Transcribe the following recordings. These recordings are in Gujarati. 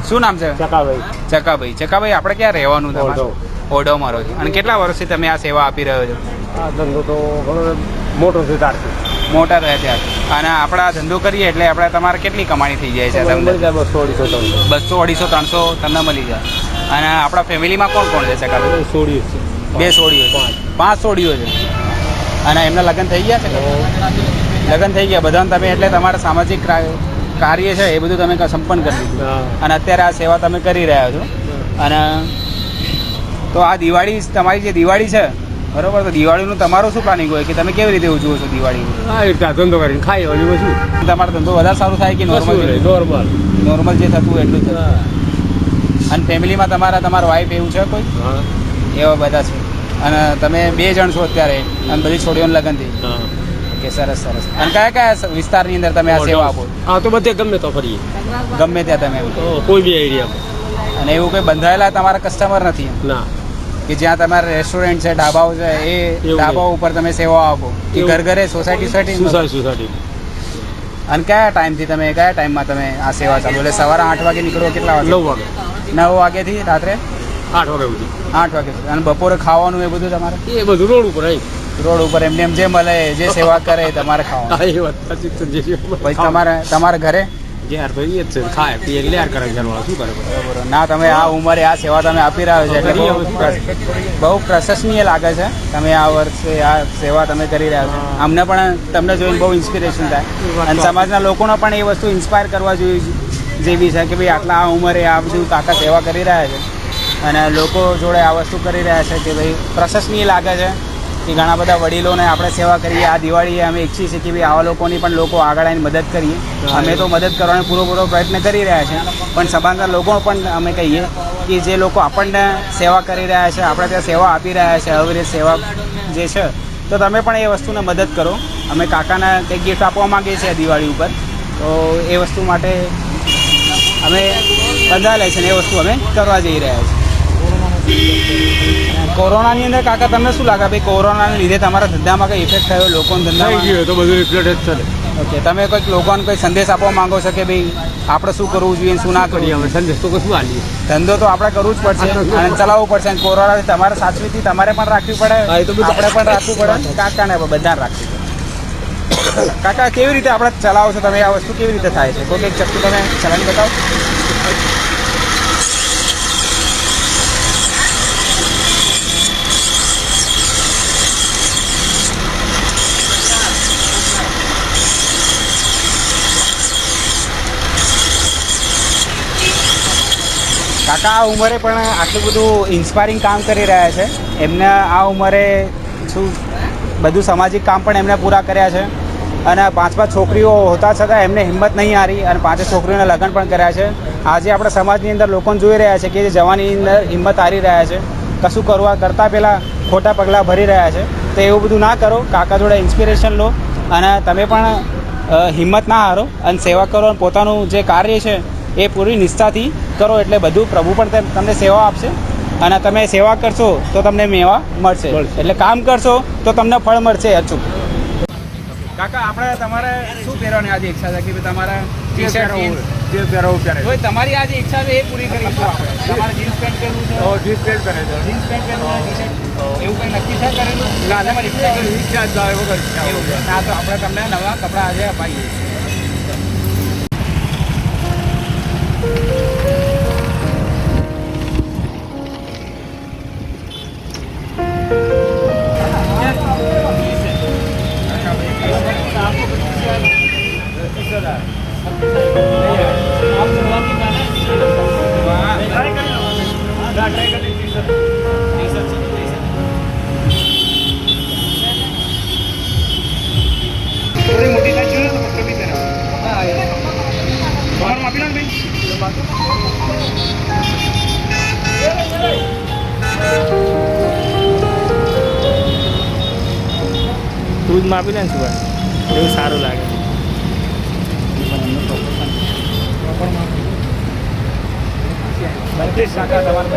શું નામ છે? ચકાભાઈ. ચકાભાઈ આપણે ક્યાં રહેવાનું તમારું? ઓઢવમાં રહો છો. અને કેટલા વર્ષથી તમે આ સેવા આપી રહ્યો છો? આ ધંધો તો ઘણો મોટો છે તારથી. મોટા રહે ત્યાં. અને આપણે આ ધંધો કરીએ એટલે આપણે તમારે કેટલી કમાણી થઈ જાય છે? તમને 200, 250, 300 તમને મળી જાય. અને આપણા ફેમિલીમાં કોણ કોણ છે ચકાભાઈ? સોળીઓ છે. 2 સોળીઓ છે. 5 સોળીઓ છે. અને એમના લગ્ન થઈ ગયા છે? લગ્ન થઈ ગયા બધાને તમે એટલે તમારા સામાજિક કાર્ય છે એ બધું તમે સંપન્ન કરી દીધું અને અત્યારે આ સેવા તમે કરી રહ્યા છો. અને તો આ દિવાળી તમારી જે દિવાળી છે બરોબર, તો દિવાળીનું તમારું શું પ્લાનિંગ હોય કે તમે કેવી રીતે ઉજવો છો દિવાળી? હા, એ રીતે ધંધો કરીને ખાઈ ઓલી શું તમારો ધંધો વધારે સારું થાય કે નોર્મલ જે થતું એટલું જ? અને ફેમિલીમાં તમારા વાઈફ એવું છે કોઈ? એવા બધા છે. અને તમે 2 જણ છો અત્યારે અને બધી છોડીઓને લગ્ન થઈ? ઓકે, સરસ. અને કયા વિસ્તારની અંદર તમે આ સેવા આપો? હા, તો બધે ગમે તો ફરીએ. ગમે ત્યાં તમે? કોઈ બી એરિયામાં. અને એવું કંઈ બંધાયેલા તમારા કસ્ટમર નથી? ના. કે જ્યાં તમારા રેસ્ટોરન્ટ છે, ઢાબાઓ છે, એ ઢાબાઓ ઉપર તમે સેવા આપો કે ઘરે સોસાયટી? અને કયા ટાઈમમાં તમે આ સેવા ચાલુ? એટલે સવારે 8 વાગે નીકળો? કેટલા વાગે? 9 વાગે. 9 વાગ્યાથી રાત્રે 8 વાગ્યા સુધી. 8 વાગે સુધી. અને બપોરે ખાવાનું એ બધું તમારે? એ બધું રોડ ઉપર આવી. રોડ ઉપર એમને એમ જે મળે જે સેવા કરે તમારે ખાવાનું? એ વાત સાચી. પછી તમારા ઘરે ઘેર તો એ જ છે, ખાય પીએ લેર કરે ઘરવાળા, શું કરે? બરોબર. ના, તમે આ ઉંમરે આ સેવા તમે આપી રહ્યા છો એટલે બહુ પ્રશંસનીય લાગે છે. તમે આ વર્ષે આ સેવા તમે કરી રહ્યા છો. અમને પણ તમને જોઈને બહુ ઇન્સ્પિરેશન થાય અને સમાજના લોકોને પણ એ વસ્તુ ઇન્સ્પાયર કરવા જેવી છે કે ભાઈ આટલા આ ઉંમરે આ બધું કાકા સેવા કરી રહ્યા છે અને લોકો જોડે આ વસ્તુ કરી રહ્યા છે કે ભાઈ પ્રશંસનીય લાગે છે કે ઘણા બધા વડીલોને આપણે સેવા કરીએ. આ દિવાળીએ અમે ઈચ્છીએ છીએ કે ભાઈ આવા લોકોની પણ લોકો આગળ આવીને મદદ કરીએ. અમે તો મદદ કરવાનો પૂરો પ્રયત્ન કરી રહ્યા છીએ, પણ સમાજના લોકો પણ અમે કહીએ કે જે લોકો આપણને સેવા કરી રહ્યા છે, આપણે ત્યાં સેવા આપી રહ્યા છે, આવી રીતે સેવા જે છે, તો તમે પણ એ વસ્તુને મદદ કરો. અમે કાકાને કંઈક ગિફ્ટ આપવા માંગીએ છીએ દિવાળી ઉપર, તો એ વસ્તુ માટે અમે બંધાયેલા છે ને એ વસ્તુ અમે કરવા જઈ રહ્યા છીએ. કોરોનાની અંદર કાકા તમને શું લાગે ભાઈ કોરોનાને લીધે તમારા ધંધામાં કંઈ ઇફેક્ટ થયો? લોકોનો ધંધા થઈ ગયો તો બધું ઇફેક્ટ જ ચાલે. ઓકે, તમે કોઈક લોકોને કોઈ સંદેશ આપવા માંગો છો કે ભાઈ આપણે શું કરવું જોઈએ, શું ના કરીએ? અમે સંદેશ તો કશું આલીએ. ધંધો તો આપણે કરવું જ પડશે અને ચલાવવું પડશે. અને કોરોનાથી તમારે સાચવીથી તમારે પણ રાખવી પડે, આપણે પણ રાખવું પડે, કાકાને બધાને રાખવી પડે. કાકા, કેવી રીતે આપણે ચલાવો છો તમે? આ વસ્તુ કેવી રીતે થાય છે? કોઈ એક ચક્કુ તમે ચલાવી બતાવો. કાકા આ ઉંમરે પણ આટલું બધું ઇન્સ્પાયરિંગ કામ કરી રહ્યા છે. એમને આ ઉંમરે શું બધું સામાજિક કામ પણ એમને પૂરા કર્યા છે અને 5 છોકરીઓ હોતા છતાં એમને હિંમત નહીં હારી અને 5 છોકરીઓના લગ્ન પણ કર્યા છે. આજે આપણા સમાજની અંદર લોકોને જોઈ રહ્યા છે કે જે જવાની અંદર હિંમત હારી રહ્યા છે, કશું કરતાં પહેલાં ખોટા પગલાં ભરી રહ્યા છે. તો એવું બધું ના કરો, કાકા જોડે ઇન્સ્પિરેશન લો અને તમે પણ હિંમત ના હારો અને સેવા કરો અને પોતાનું જે કાર્ય છે એ પૂરી નિષ્ઠાથી કરો એટલે બધું પ્રભુ પણ તમને સેવા આપશે અને તમે સેવા કરશો તો તમને મેવા મળશે. એટલે કામ કરશો તો તમને ફળ મળશે અચૂક. કાકા, આપણે તમારે શું પહેરવાની આજે ઈચ્છા છે કે તમારા જે પહેરવું પહેરે. તમારી આજે ઈચ્છા છે એ પૂરી કરીશું આપણે. તમારે જીન્સ પેન્ટ પહેરવું છે? જીન્સ પેન્ટ પહેરે છે. જીન્સ પેન્ટ પહેરવું છે, ટી-શર્ટ એવું કંઈ નક્કી છે કરેલું? ના, તમારી ઈચ્છા જ આવે વગર. એવું છે. ના, તો આપણે તમને નવા કપડાં આજે અપાઈએ. થોડી મોટી સાઈઝ જોઈએ તો પત્ર બી પહેરાવો. તમારું આપી લો ને તું જ માપી લે ને શું એવું સારું લાગે. બત્રીસ કાકા તમારે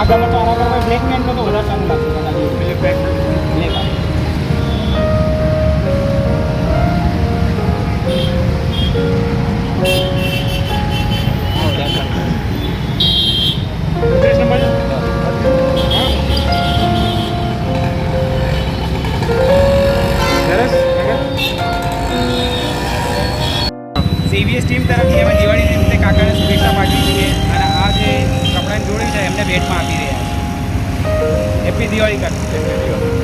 આ કલર તો આના કરતાં બ્લેક પેન્ટ તો વધારે સારું લાગશે black pant black CVS team તરફથી અમે દિવાળી નિમિત્તે કાકાને શુભેચ્છા પાઠવી છીએ અને આ જે કપડાની જોડી છે એમને ભેટમાં આપી રહ્યા છે હેપી દિવાળી કાકા.